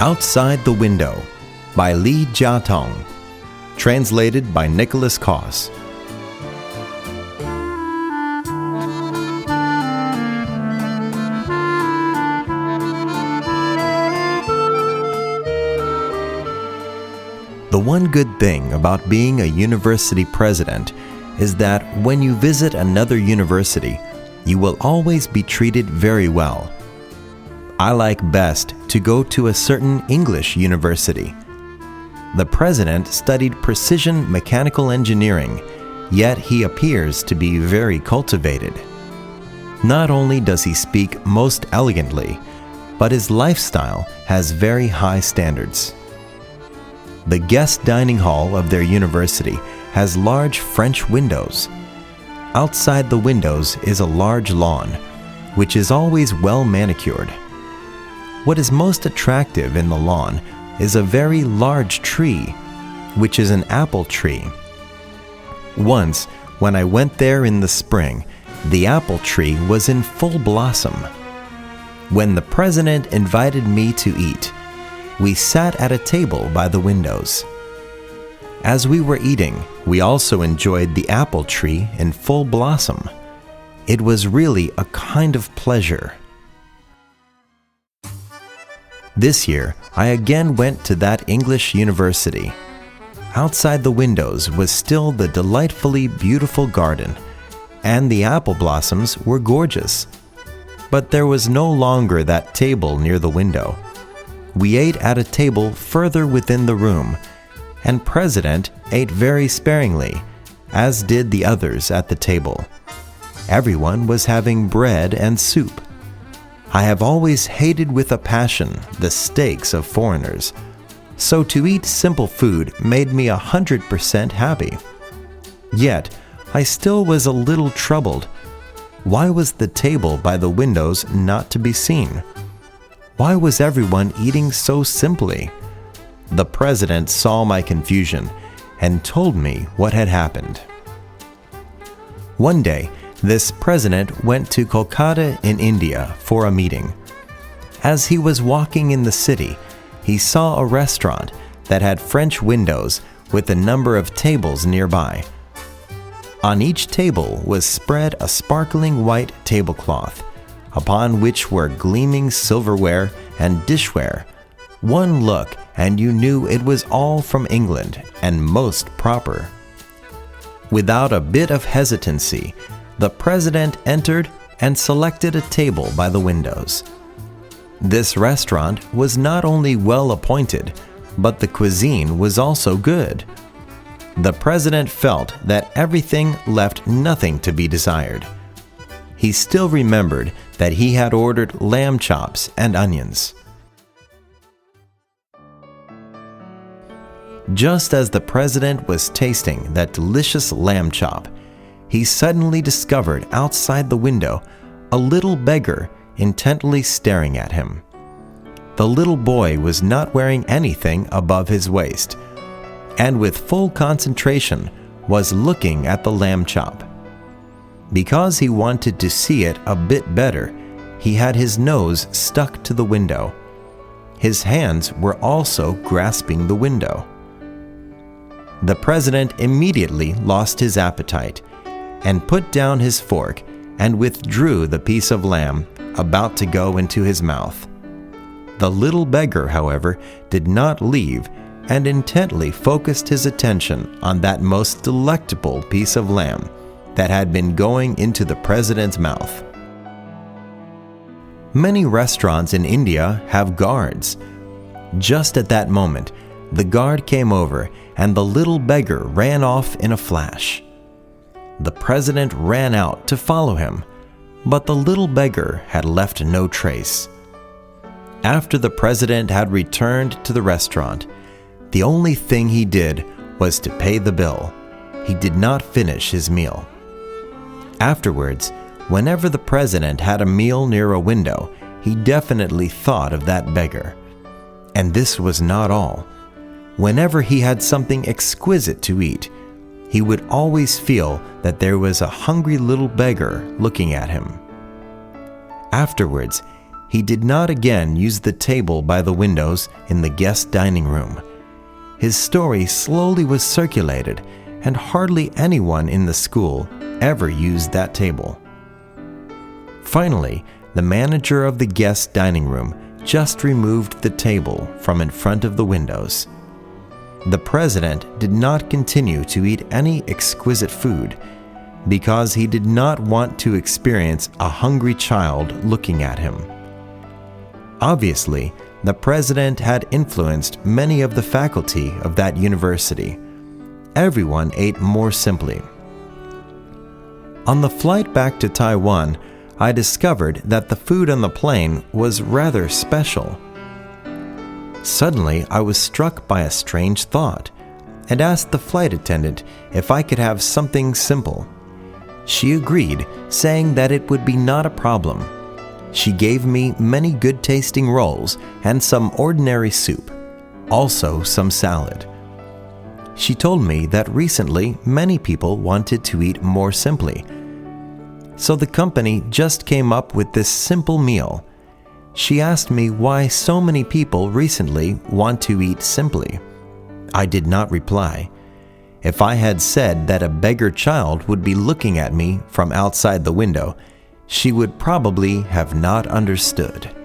Outside the Window by Li Jiatong. Translated by Nicholas Koss. The one good thing about being a university president is that when you visit another university, you will always be treated very well. I like best to go to a certain English university. The president studied precision mechanical engineering, yet he appears to be very cultivated. Not only does he speak most elegantly, but his lifestyle has very high standards. The guest dining hall of their university has large French windows. Outside the windows is a large lawn, which is always well manicured. What is most attractive in the lawn is a very large tree, which is an apple tree. Once, when I went there in the spring, the apple tree was in full blossom. When the president invited me to eat, we sat at a table by the windows. As we were eating, we also enjoyed the apple tree in full blossom. It was really a kind of pleasure. This year, I again went to that English university. Outside the windows was still the delightfully beautiful garden, and the apple blossoms were gorgeous. But there was no longer that table near the window. We ate at a table further within the room, and President ate very sparingly, as did the others at the table. Everyone was having bread and soup. I have always hated with a passion the steaks of foreigners, so to eat simple food made me 100% happy. Yet, I still was a little troubled. Why was the table by the windows not to be seen? Why was everyone eating so simply? The president saw my confusion and told me what had happened. One day, this president went to Kolkata in India for a meeting. As he was walking in the city, he saw a restaurant that had French windows with a number of tables nearby. On each table was spread a sparkling white tablecloth, upon which were gleaming silverware and dishware. One look and you knew it was all from England and most proper. Without a bit of hesitancy, the president entered and selected a table by the windows. This restaurant was not only well appointed, but the cuisine was also good. The president felt that everything left nothing to be desired. He still remembered that he had ordered lamb chops and onions. Just as the president was tasting that delicious lamb chop, he suddenly discovered outside the window a little beggar intently staring at him. The little boy was not wearing anything above his waist, and with full concentration was looking at the lamb chop. Because he wanted to see it a bit better, he had his nose stuck to the window. His hands were also grasping the window. The president immediately lost his appetite and put down his fork and withdrew the piece of lamb about to go into his mouth. The little beggar, however, did not leave and intently focused his attention on that most delectable piece of lamb that had been going into the president's mouth. Many restaurants in India have guards. Just at that moment, the guard came over and the little beggar ran off in a flash. The president ran out to follow him, but the little beggar had left no trace. After the president had returned to the restaurant, the only thing he did was to pay the bill. He did not finish his meal. Afterwards, whenever the president had a meal near a window, he definitely thought of that beggar. And this was not all. Whenever he had something exquisite to eat, he would always feel that there was a hungry little beggar looking at him. Afterwards, he did not again use the table by the windows in the guest dining room. His story slowly was circulated, and hardly anyone in the school ever used that table. Finally, the manager of the guest dining room just removed the table from in front of the windows. The president did not continue to eat any exquisite food because he did not want to experience a hungry child looking at him. Obviously, the president had influenced many of the faculty of that university. Everyone ate more simply. On the flight back to Taiwan, I discovered that the food on the plane was rather special. Suddenly, I was struck by a strange thought and asked the flight attendant if I could have something simple. She agreed, saying that it would be not a problem. She gave me many good-tasting rolls and some ordinary soup, also some salad. She told me that recently many people wanted to eat more simply. So the company just came up with this simple meal. She asked me why so many people recently want to eat simply. I did not reply. If I had said that a beggar child would be looking at me from outside the window, she would probably have not understood.